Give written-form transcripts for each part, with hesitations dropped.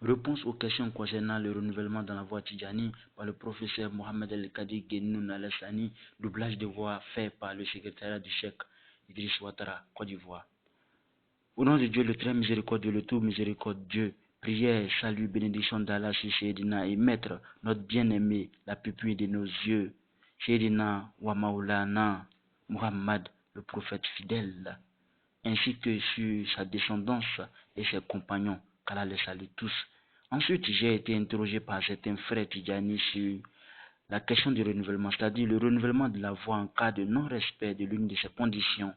Réponse aux questions concernant le renouvellement dans la voix Tidjani par le professeur Mohamed El-Kadi Guenoun Alassani, doublage de voix fait par le secrétariat du Cheikh Idriss Ouattara, Côte d'Ivoire. Au nom de Dieu, le très miséricordieux, le tout miséricordieux, prière, salut, bénédiction d'Allah sur Sayyidina et Maître, notre bien-aimé, la pupille de nos yeux, Sayyidina wa Maulana Muhammad, le prophète fidèle, ainsi que sur sa descendance et ses compagnons, qu'Allah les salue tous. Ensuite, j'ai été interrogé par certains frères Tidjani sur la question du renouvellement, c'est-à-dire le renouvellement de la voix en cas de non-respect de l'une de ces conditions.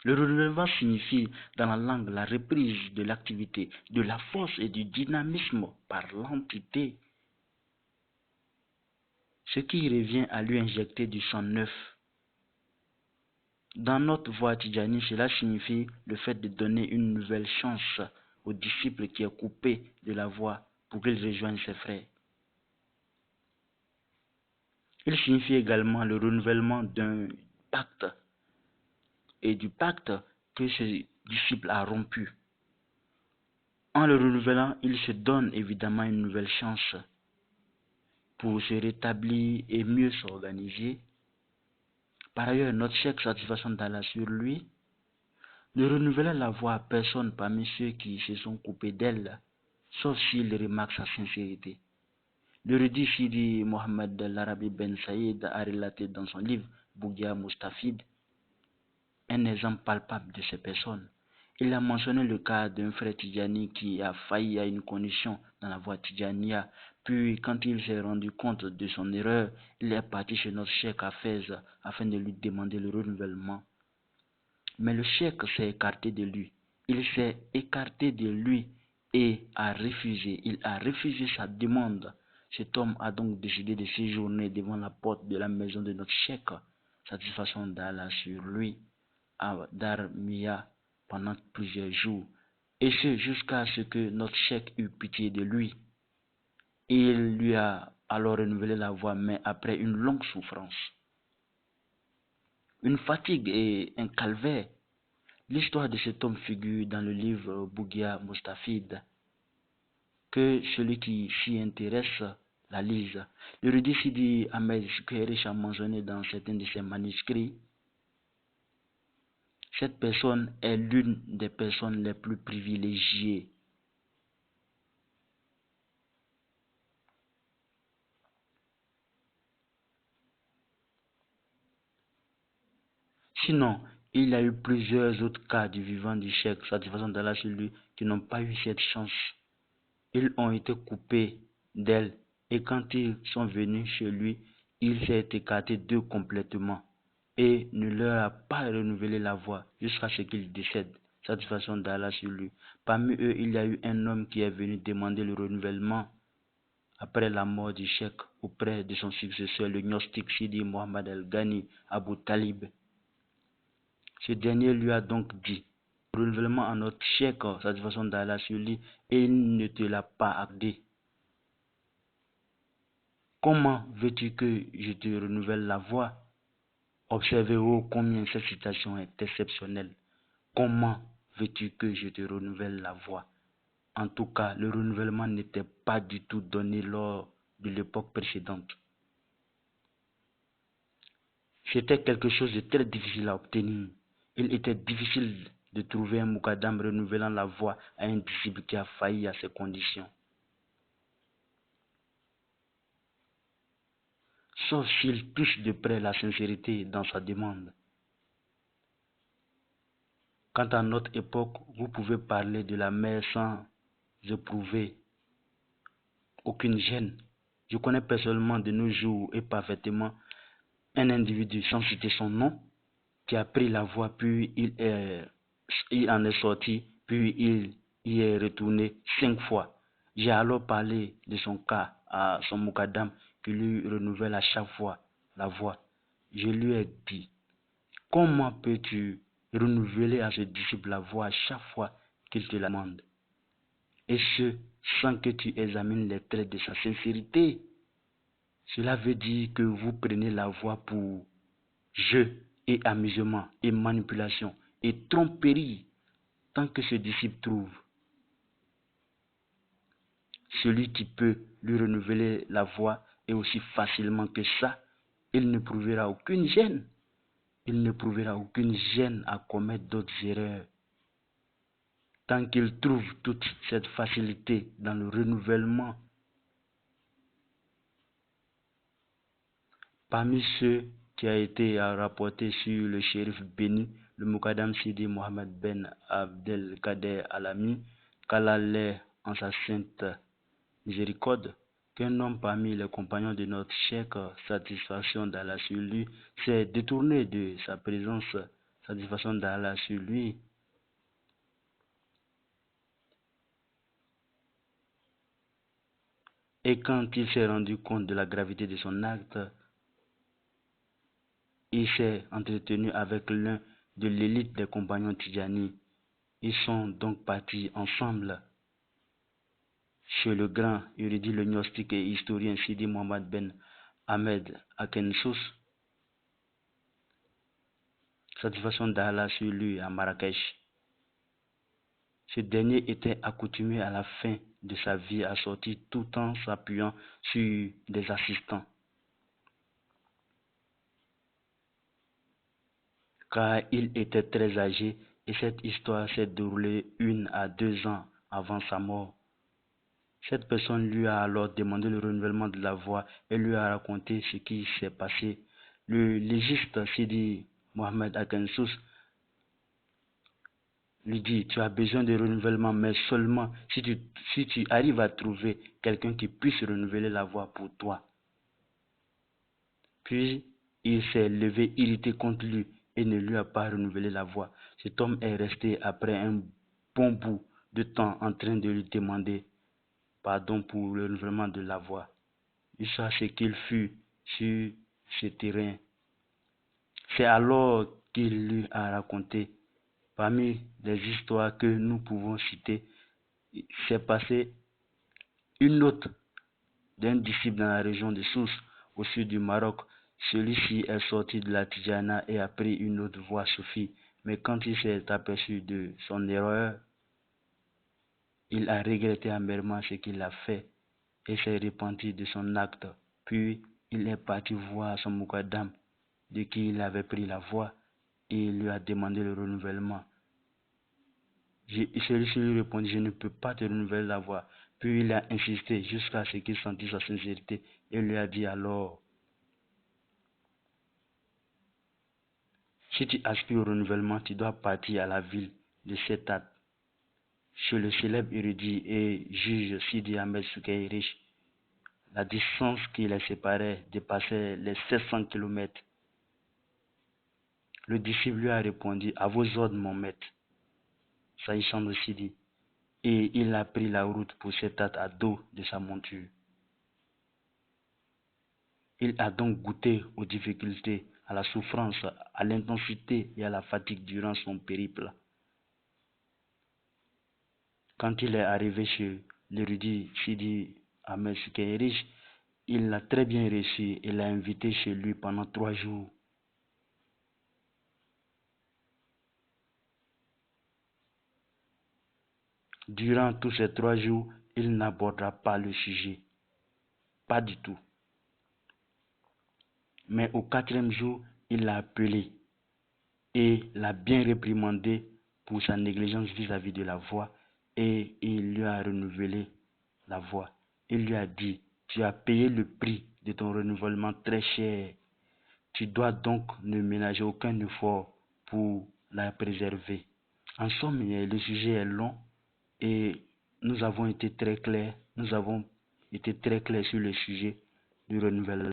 Le renouvellement signifie dans la langue la reprise de l'activité, de la force et du dynamisme par l'entité, ce qui revient à lui injecter du sang neuf. Dans notre voix Tidjani, cela signifie le fait de donner une nouvelle chance au disciple qui est coupé de la voie pour qu'il rejoigne ses frères. Il signifie également le renouvellement d'un pacte et du pacte que ce disciple a rompu. En le renouvelant, il se donne évidemment une nouvelle chance pour se rétablir et mieux s'organiser. Par ailleurs, notre cheikh satisfaction d'Allah sur lui ne renouvelait la voix à personne parmi ceux qui se sont coupés d'elle, sauf s'il remarque sa sincérité. Le redit Sidi Mohamed Larabi Ben Saïd a relaté dans son livre Bougia Mustafid un exemple palpable de ces personnes. Il a mentionné le cas d'un frère Tidjani qui a failli à une condition dans la voie Tidjania, puis quand il s'est rendu compte de son erreur, il est parti chez notre cheikh à Fès afin de lui demander le renouvellement. Mais le cheikh s'est écarté de lui. Il s'est écarté de lui et a refusé. Il a refusé sa demande. Cet homme a donc décidé de séjourner devant la porte de la maison de notre cheikh, satisfaction d'Allah sur lui, à Darmiya pendant plusieurs jours, et ce jusqu'à ce que notre cheikh eut pitié de lui. Il lui a alors renouvelé la voix, mais après une longue souffrance, une fatigue et un calvaire. L'histoire de cet homme figure dans le livre Bougia Mustafid, que celui qui s'y intéresse la lise. Le redit Sidi Ahmed Sukherich a mentionné dans certains de ses manuscrits. Cette personne est l'une des personnes les plus privilégiées. Sinon, il y a eu plusieurs autres cas du vivant du cheikh, satisfaction d'Allah sur lui, qui n'ont pas eu cette chance. Ils ont été coupés d'elle, et quand ils sont venus chez lui, il s'est écarté d'eux complètement, et ne leur a pas renouvelé la voix jusqu'à ce qu'il décède, satisfaction d'Allah sur lui. Parmi eux, il y a eu un homme qui est venu demander le renouvellement après la mort du cheikh auprès de son successeur, le gnostique Sidi Mohamed El-Ghani Abu Talib. Ce dernier lui a donc dit, renouvellement à notre cheikh, satisfaction d'Allah sur lui, et il ne te l'a pas accordé. Comment veux-tu que je te renouvelle la voix? Observez combien cette citation est exceptionnelle. Comment veux-tu que je te renouvelle la voix? En tout cas, le renouvellement n'était pas du tout donné lors de l'époque précédente. C'était quelque chose de très difficile à obtenir. Il était difficile de trouver un Moukadam renouvelant la voix à un disciple qui a failli à ces conditions. Sauf s'il touche de près la sincérité dans sa demande. Quant à notre époque, vous pouvez parler de la mer sans éprouver aucune gêne. Je connais personnellement de nos jours et parfaitement un individu, sans citer son nom, qui a pris la voie, puis il en est sorti, puis il y est retourné 5 fois. J'ai alors parlé de son cas à son Moukadam qui lui renouvelle à chaque fois la voix. Je lui ai dit, comment peux-tu renouveler à ce disciple la voix à chaque fois qu'il te la demande? Et ce, sans que tu examines les traits de sa sincérité. Cela veut dire que vous prenez la voix pour jeu et amusement et manipulation et tromperie tant que ce disciple trouve celui qui peut lui renouveler la voix, et aussi facilement que ça, il ne prouvera aucune gêne. Il ne prouvera aucune gêne à commettre d'autres erreurs. Tant qu'il trouve toute cette facilité dans le renouvellement, parmi ceux qui a été rapporté sur le shérif béni, le Moukadam Sidi Mohamed Ben Abdelkader Alami, qu'Allah l'ait en sa sainte miséricorde, qu'un homme parmi les compagnons de notre cheikh, satisfaction d'Allah sur lui, s'est détourné de sa présence, satisfaction d'Allah sur lui. Et quand il s'est rendu compte de la gravité de son acte, il s'est entretenu avec l'un de l'élite des compagnons Tidjani. Ils sont donc partis ensemble chez le grand érudit, le gnostique et historien Sidi Mohamed Ben Ahmed Akensous, satisfaction d'Allah sur lui à Marrakech. Ce dernier était accoutumé à la fin de sa vie à sortir tout en s'appuyant sur des assistants, car il était très âgé et cette histoire s'est déroulée 1 à 2 ans avant sa mort. Cette personne lui a alors demandé le renouvellement de la voix et lui a raconté ce qui s'est passé. Le légiste Sidi Mohamed Akensous lui dit: tu as besoin de renouvellement, mais seulement si tu arrives à trouver quelqu'un qui puisse renouveler la voix pour toi. Puis il s'est levé irrité contre lui et ne lui a pas renouvelé la voix. Cet homme est resté après un bon bout de temps en train de lui demander pardon pour le renouvellement de la voix. Jusqu'à ce qu'il fut sur ce terrain. C'est alors qu'il lui a raconté, parmi les histoires que nous pouvons citer, s'est passé une autre d'un disciple dans la région de Sousse, au sud du Maroc. Celui-ci est sorti de la Tidjana et a pris une autre voie soufie. Mais quand il s'est aperçu de son erreur, il a regretté amèrement ce qu'il a fait et s'est repenti de son acte. Puis il est parti voir son Moukadam, de qui il avait pris la voix, et il lui a demandé le renouvellement. Celui-ci lui répondit: je ne peux pas te renouveler la voix. Puis il a insisté jusqu'à ce qu'il sentisse sa sincérité et lui a dit alors: si tu aspires au renouvellement, tu dois partir à la ville de Setat, chez le célèbre érudit et juge Sidi Ahmed Soukayrich. La distance qui les séparait dépassait les 700 kilomètres. Le disciple lui a répondu: à vos ordres, mon maître, s'agissant de Sidi. Et il a pris la route pour Setat à dos de sa monture. Il a donc goûté aux difficultés, à la souffrance, à l'intensité et à la fatigue durant son périple. Quand il est arrivé chez l'érudit Sidi Ahmed Soukayrich, il l'a très bien reçu et l'a invité chez lui pendant 3 jours. Durant tous ces 3 jours, il n'abordera pas le sujet. Pas du tout. Mais au 4e jour, il l'a appelé et l'a bien réprimandé pour sa négligence vis-à-vis de la voix, et il lui a renouvelé la voix. Il lui a dit: tu as payé le prix de ton renouvellement très cher. Tu dois donc ne ménager aucun effort pour la préserver. En somme, le sujet est long et nous avons été très clairs sur le sujet du renouvellement.